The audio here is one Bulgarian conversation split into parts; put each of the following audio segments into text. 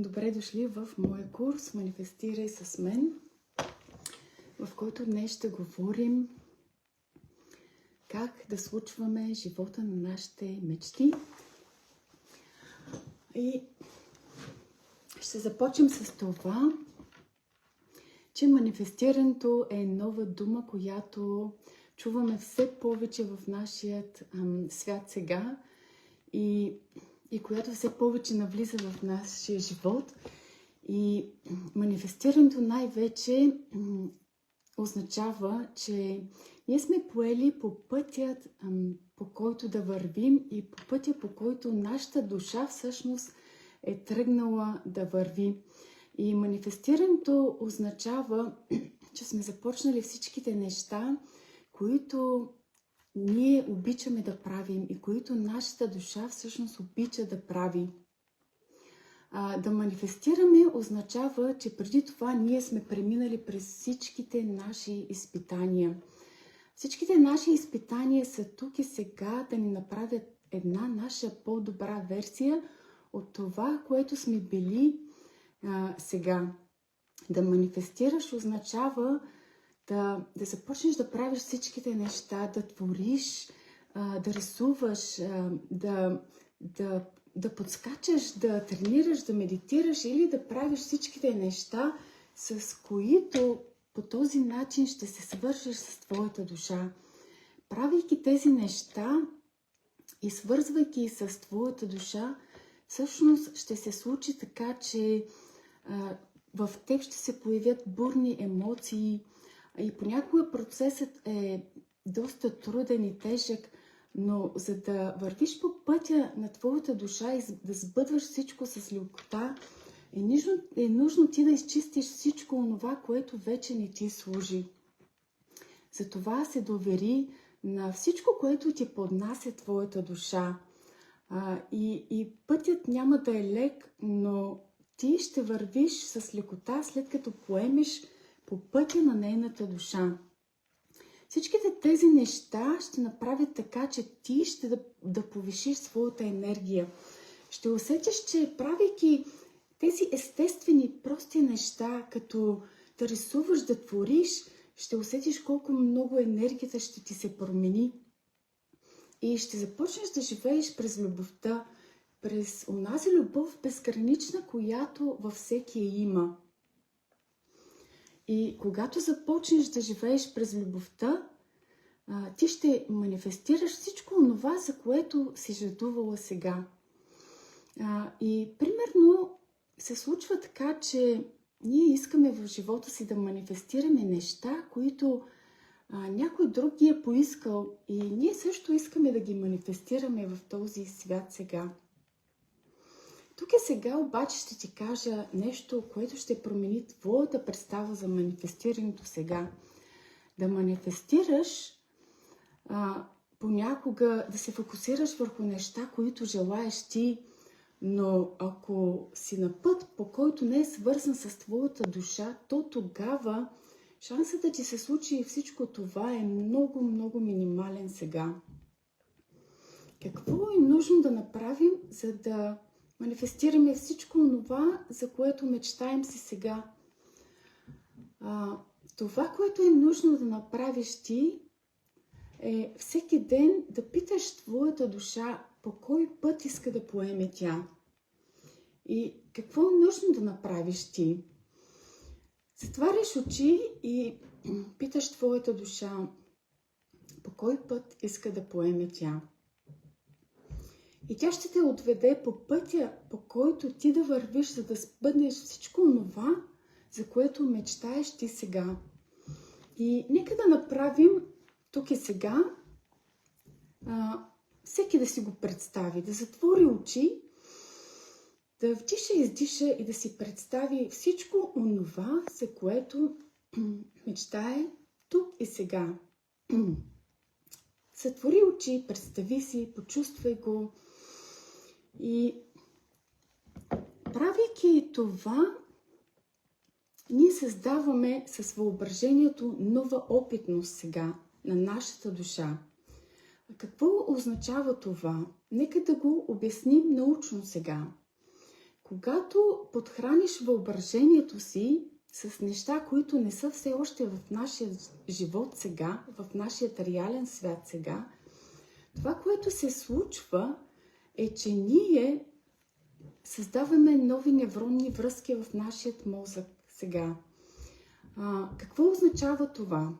Добре дошли в моя курс "Манифестирай с мен", в който днес ще говорим как да случваме живота на нашите мечти. И ще започнем с това, че манифестирането е нова дума, която чуваме все повече в нашия свят сега и която все повече навлиза в нашия живот. И манифестирането най-вече означава, че ние сме поели по пътя, по който да вървим, и по пътя, по който нашата душа всъщност е тръгнала да върви. И манифестирането означава, че сме започнали всичките неща, които ние обичаме да правим и които нашата душа всъщност обича да прави. Да манифестираме означава, че преди това ние сме преминали през всичките наши изпитания. Всичките наши изпитания са тук и сега да ни направят една наша по-добра версия от това, което сме били сега. Да манифестираш означава да започнеш да правиш всичките неща, да твориш, да рисуваш, да подскачаш, да тренираш, да медитираш или да правиш всичките неща, с които по този начин ще се свържеш с твоята душа. Правейки тези неща и свързвайки с твоята душа, всъщност ще се случи така, че в теб ще се появят бурни емоции и понякога процесът е доста труден и тежък, но за да вървиш по пътя на твоята душа и да сбъдваш всичко с лекота, е нужно ти да изчистиш всичко онова, което вече не ти служи. Затова се довери на всичко, което ти поднася твоята душа. И пътят няма да е лек, но ти ще вървиш с лекота, след като поемеш по пътя на нейната душа. Всичките тези неща ще направят така, че ти ще да повишиш своята енергия. Ще усетиш, че правейки тези естествени, прости неща, като да рисуваш, да твориш, ще усетиш колко много енергията ще ти се промени. И ще започнеш да живееш през любовта, през онази любов безгранична, която във всеки има. И когато започнеш да живееш през любовта, ти ще манифестираш всичко онова, за което си жадувала сега. И примерно се случва така, че ние искаме в живота си да манифестираме неща, които някой друг ги е поискал, и ние също искаме да ги манифестираме в този свят сега. Тук и сега обаче ще ти кажа нещо, което ще промени твоята представа за манифестирането сега. Да манифестираш, понякога да се фокусираш върху неща, които желаеш ти, но ако си на път, по който не е свързан с твоята душа, то тогава шансът да ти се случи всичко това е много, много минимален сега. Какво е нужно да направим, за да манифестираме всичко това, за което мечтаем си сега? Това, което е нужно да направиш ти, е всеки ден да питаш твоята душа по кой път иска да поеме тя. И какво е нужно да направиш ти? Затваряш очи и питаш твоята душа по кой път иска да поеме тя. И тя ще те отведе по пътя, по който ти да вървиш, за да сбъднеш всичко това, за което мечтаеш ти сега. И нека да направим тук и сега, всеки да си го представи, да затвори очи, да вдиша и издиша и да си представи всичко онова, за което мечтае тук и сега. Затвори очи, представи си, почувствай го. И правейки това, ние създаваме с въображението нова опитност сега на нашата душа. Какво означава това? Нека да го обясним научно сега. когато подхраниш въображението си с неща, които не са все още в нашия живот сега, в нашия реален свят сега, това, което се случва, е, че ние създаваме нови невронни връзки в нашия мозък сега. Какво означава това?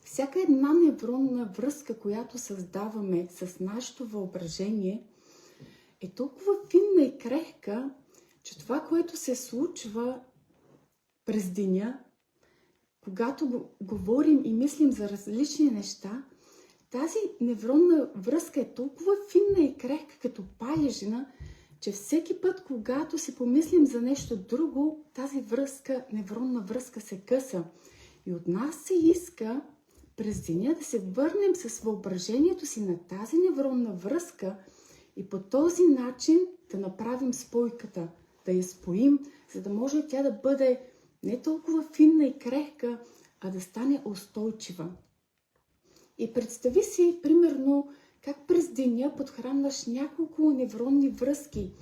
Всяка една невронна връзка, която създаваме с нашето въображение, е толкова финна и крехка, че това, което се случва през деня, когато говорим и мислим за различни неща, тази невронна връзка е толкова финна и крехка като паежина, че всеки път, когато си помислим за нещо друго, тази връзка, невронна връзка се къса. И от нас се иска през деня да се върнем с въображението си на тази невронна връзка и по този начин да направим спойката, да я споим, за да може тя да бъде не толкова финна и крехка, а да стане устойчива. И представи си, примерно, как през деня подхранваш няколко невронни връзки,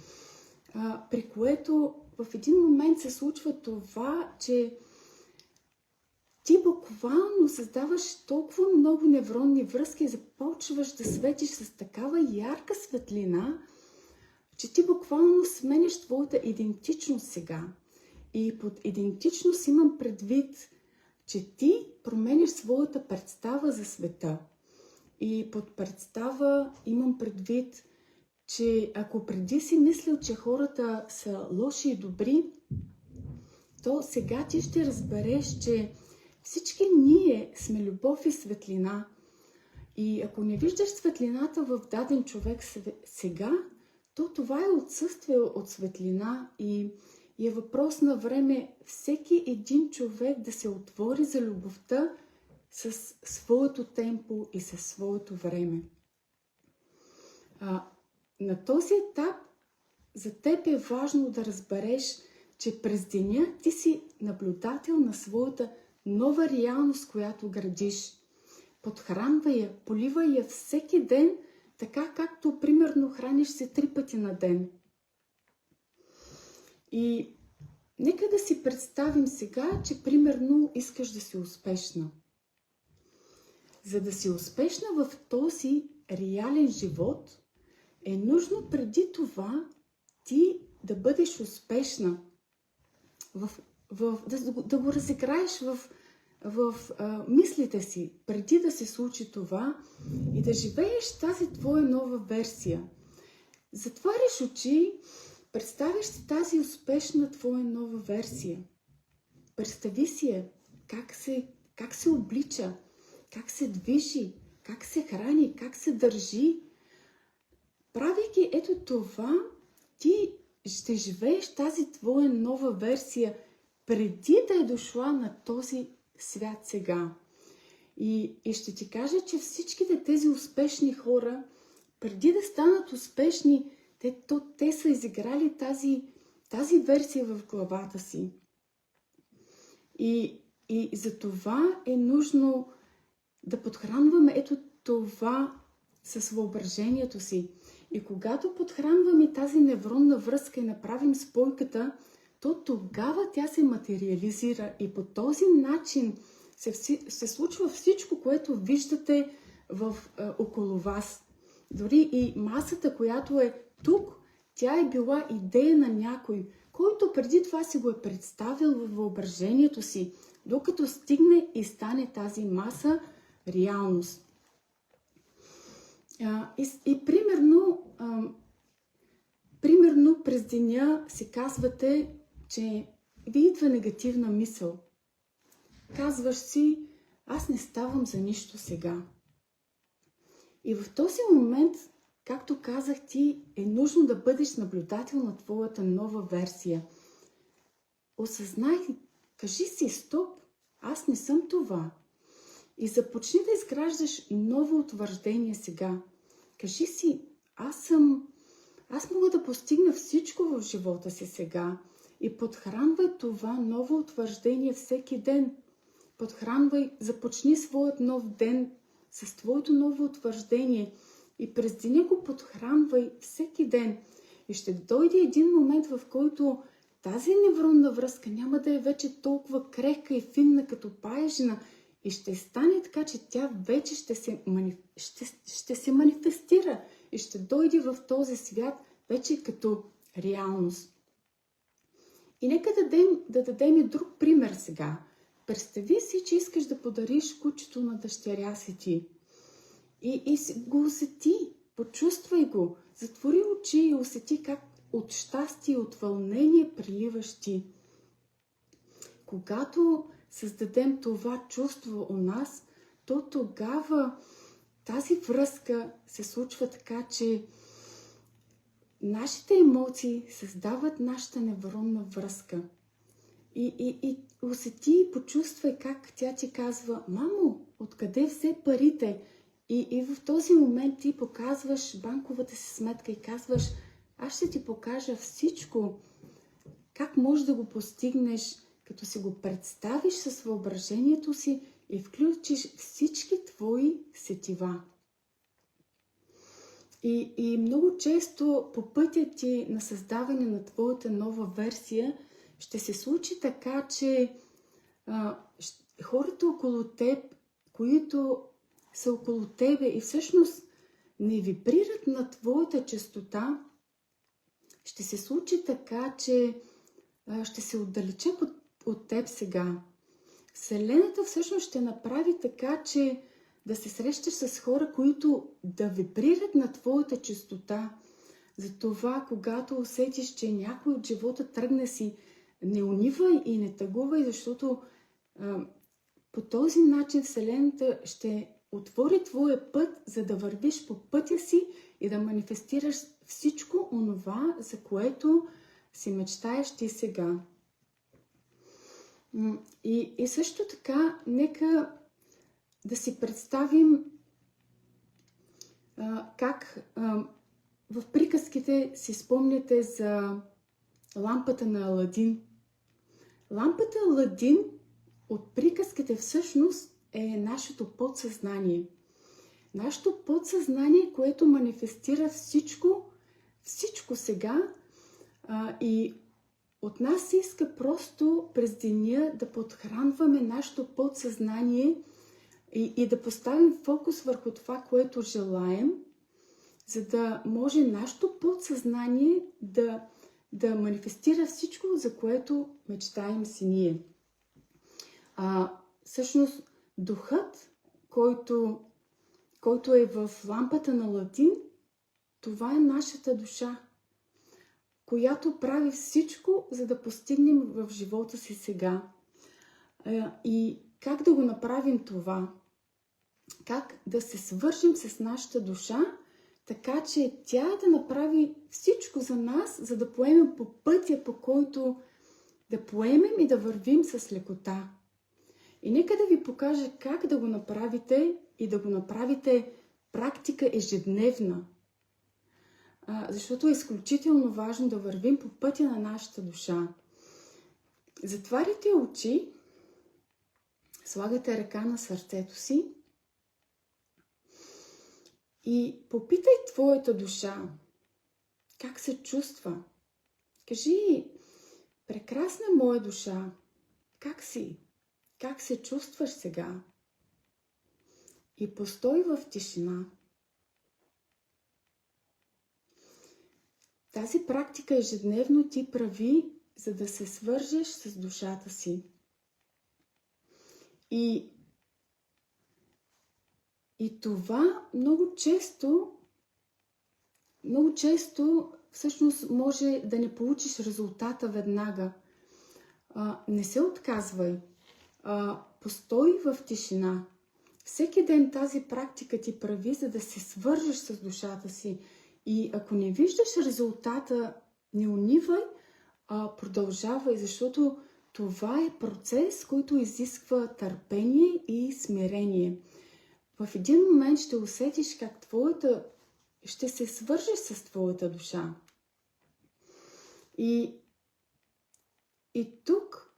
при което в един момент се случва това, че ти буквално създаваш толкова много невронни връзки и започваш да светиш с такава ярка светлина, че ти буквално сменяш твоята идентичност сега. И под идентичност имам предвид, че ти променяш своята представа за света. И под представа имам предвид, че ако преди си мислил, че хората са лоши и добри, то сега ти ще разбереш, че всички ние сме любов и светлина. И ако не виждаш светлината в даден човек сега, то това е отсъствие от светлина и е въпрос на време всеки един човек да се отвори за любовта с своето темпо и със своето време. На този етап за теб е важно да разбереш, че през деня ти си наблюдател на своята нова реалност, която градиш. Подхранвай я, поливай я всеки ден, така както примерно храниш се 3 пъти на ден. И нека да си представим сега, че примерно искаш да си успешна. За да си успешна в този реален живот, е нужно преди това ти да бъдеш успешна, да го разиграеш в мислите си, преди да се случи това и да живееш тази твоя нова версия. Затваряш очи, представяш си тази успешна твоя нова версия. Представи си я, как се облича, как се движи, как се храни, как се държи. Правейки ето това, ти ще живееш тази твоя нова версия преди да е дошла на този свят сега. И ще ти кажа, че всичките тези успешни хора, преди да станат успешни, те са изиграли тази версия в главата си. И за това е нужно да подхранваме ето това с въображението си. И когато подхранваме тази невронна връзка и направим спойката, то тогава тя се материализира и по този начин се случва всичко, което виждате около вас. Дори и масата, която е тук, тя е била идея на някой, който преди това си го е представил във въображението си, докато стигне и стане тази маса реалност. И примерно през деня си казвате, че ви идва негативна мисъл. Казваш си, аз не ставам за нищо сега. И в този момент, както казах ти, е нужно да бъдеш наблюдател на твоята нова версия. Осъзнай, кажи си, стоп, аз не съм това. И започни да изграждаш ново утвърждение сега. Кажи си, аз мога да постигна всичко в живота си сега. И подхранвай това ново утвърждение всеки ден. Започни своят нов ден с твоето ново утвърждение. И през деня го подхранвай всеки ден. И ще дойде един момент, в който тази невронна връзка няма да е вече толкова крехка и финна като паежина и ще стане така, че тя вече ще се манифестира и ще дойде в този свят вече като реалност. И нека да дадем и друг пример сега. Представи си, че искаш да подариш кучето на дъщеря си ти. И го усети, почувствай го, затвори очи и усети как от щастие, от вълнение приливаш ти. Когато създадем това чувство у нас, то тогава тази връзка се случва така, че нашите емоции създават нашата невронна връзка. И усети и почувствай как тя ти казва: мамо, откъде взе парите? И в този момент ти показваш банковата си сметка и казваш: аз ще ти покажа всичко, как можеш да го постигнеш, като си го представиш с въображението си и включиш всички твои сетива. И много често по пътя ти на създаване на твоята нова версия ще се случи така, че хората около теб, които са около тебе и всъщност не вибрират на твоята честота, ще се случи така, че ще се отдалечат от теб сега. Вселената всъщност ще направи така, че да се срещаш с хора, които да вибрират на твоята честота. Затова, когато усетиш, че някой от живота тръгне си, не унивай и не тъгувай, защото по този начин Вселената ще отвори твоя път, за да вървиш по пътя си и да манифестираш всичко онова, за което си мечтаеш ти сега. И също така, нека да си представим как в приказките си спомняте за лампата на Аладин. Лампата Аладин от приказките всъщност е нашето подсъзнание. Нашето подсъзнание, което манифестира всичко сега и от нас се иска просто през деня да подхранваме нашето подсъзнание и да поставим фокус върху това, което желаем, за да може нашето подсъзнание да манифестира всичко, за което мечтаем си ние. Всъщност, духът, който е в лампата на Аладин, това е нашата душа, която прави всичко, за да постигнем в живота си сега. И как да го направим това? Как да се свържем с нашата душа, така че тя да направи всичко за нас, за да поемем по пътя, по който да поемем и да вървим с лекота. И нека да ви покажа как да го направите и да го направите практика ежедневна. Защото е изключително важно да вървим по пътя на нашата душа. Затваряйте очи, слагате ръка на сърцето си и попитай твоята душа как се чувства. Кажи: прекрасна моя душа, как си? Как се чувстваш сега? И постой в тишина. Тази практика ежедневно ти прави, за да се свържеш с душата си. И това много често всъщност може да не получиш резултата веднага. Не се отказвай. Постой в тишина. Всеки ден тази практика ти прави, за да се свържеш с душата си. И ако не виждаш резултата, не унивай, продължавай, защото това е процес, който изисква търпение и смирение. В един момент ще усетиш как ще се свържеш с твоята душа. И тук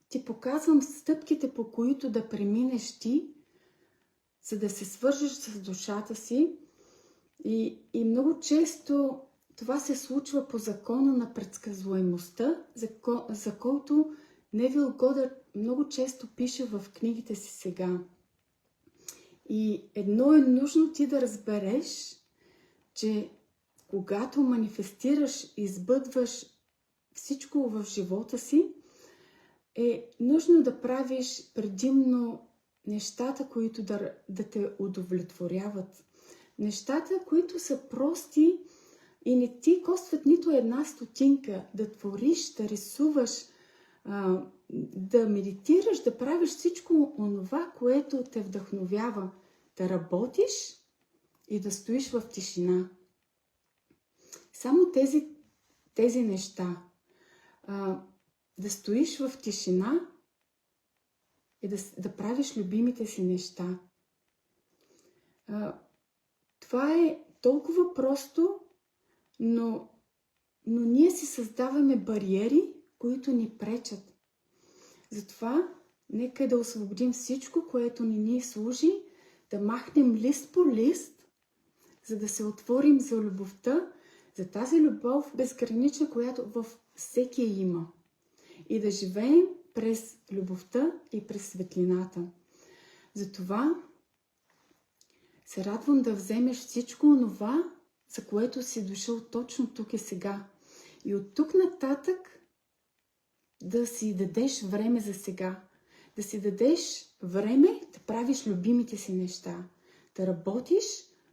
ти показвам стъпките, по които да преминеш ти, за да се свържеш с душата си. И много често това се случва по закона на предсказуемостта, за който Невил Годър много често пише в книгите си сега. И едно е нужно ти да разбереш, че когато манифестираш и избъдваш всичко в живота си, е нужно да правиш предимно нещата, които да те удовлетворяват. Нещата, които са прости и не ти костват нито една стотинка. Да твориш, да рисуваш, да медитираш, да правиш всичко онова, което те вдъхновява. Да работиш и да стоиш в тишина. Само тези неща. Да стоиш в тишина и да правиш любимите си неща. Това е толкова просто, но ние си създаваме бариери, които ни пречат. Затова нека да освободим всичко, което не ни служи, да махнем лист по лист, за да се отворим за любовта, за тази любов безгранична, която във всеки има. И да живеем през любовта и през светлината. Затова се радвам да вземеш всичко онова, за което си дошъл точно тук и сега. И от тук нататък да си дадеш време за сега. Да си дадеш време да правиш любимите си неща. Да работиш,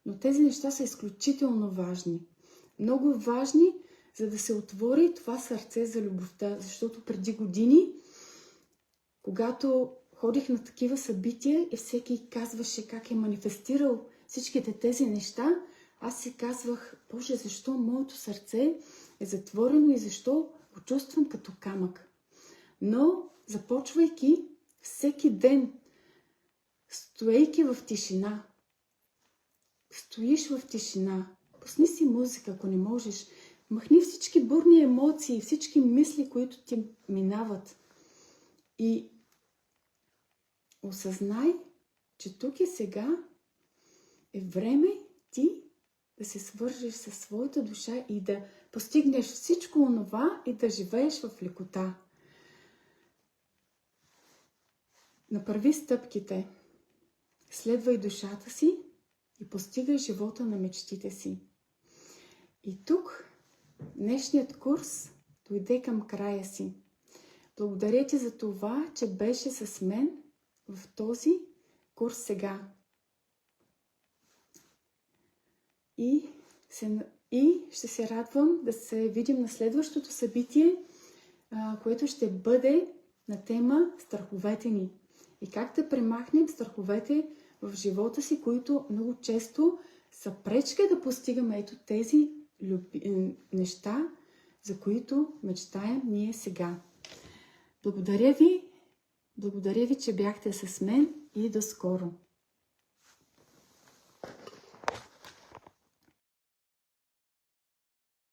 но тези неща са изключително важни. Много важни, за да се отвори това сърце за любовта. Защото преди години, когато ходих на такива събития и всеки казваше как е манифестирал всичките тези неща, аз си казвах, Боже, защо моето сърце е затворено и защо го чувствам като камък. Но, започвайки всеки ден, стоейки в тишина, стоиш в тишина, пусни си музика, ако не можеш, махни всички бурни емоции, всички мисли, които ти минават и осъзнай, че тук и сега е време ти да се свържеш със своята душа и да постигнеш всичко онова и да живееш в лекота. Направи стъпките, следвай душата си и постигай живота на мечтите си. И тук днешният курс дойде към края си. Благодаря ти за това, че беше с мен в този курс сега. И ще се радвам да се видим на следващото събитие, което ще бъде на тема страховете ни. И как да премахнем страховете в живота си, които много често са пречка да постигаме ето тези неща, за които мечтаем ние сега. Благодаря ви, че бяхте с мен и до скоро!